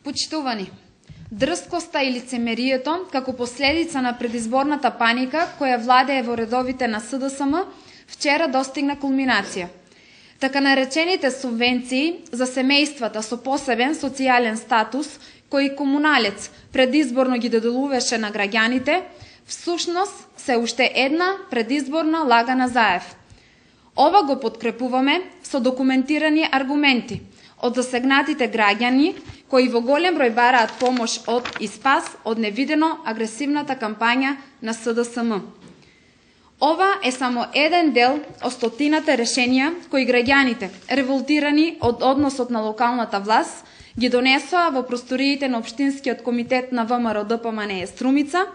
Почитувани, дрскоста и лицемерието како последица на предизборната паника која владее во редовите на СДСМ вчера достигна кулминација. Така наречените субвенции за семејствата со посебен социјален статус, кои комуналец предизборно ги доделуваше на граѓаните, всушност се уште една предизборна лага на Заев. Ова го подкрепуваме со документирани аргументи од засегнатите граѓани, кои во голем број бараат помош од и спас од невидено агресивната кампања на СДСМ. Ова е само еден дел од стотината решенија кои граѓаните, револтирани од односот на локалната власт, ги донесоа во просториите на Општинскиот комитет на ВМРО ДПМНЕ Струмица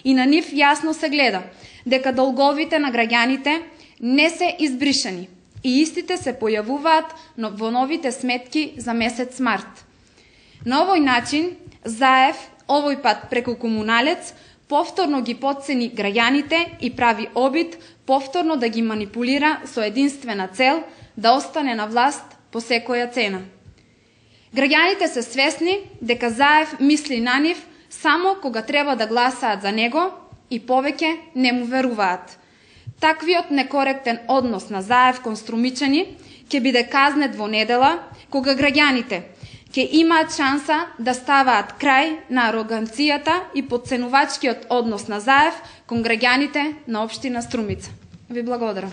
и на нив јасно се гледа дека долговите на граѓаните не се избришани и истите се појавуваат во новите сметки за месец март. На овој начин, Заев, овој пат преку комуналец, повторно ги потцени граѓаните и прави обид повторно да ги манипулира со единствена цел да остане на власт по секоја цена. Граѓаните се свесни дека Заев мисли на нив само кога треба да гласаат за него и повеќе не му веруваат. Таквиот некоректен однос на Заев кон струмичани ќе биде казнет во недела, кога граѓаните ќе имаат шанса да ставаат крај на ароганцијата и потценувачкиот однос на Заев кон граѓаните на општина Струмица. Ви благодарам.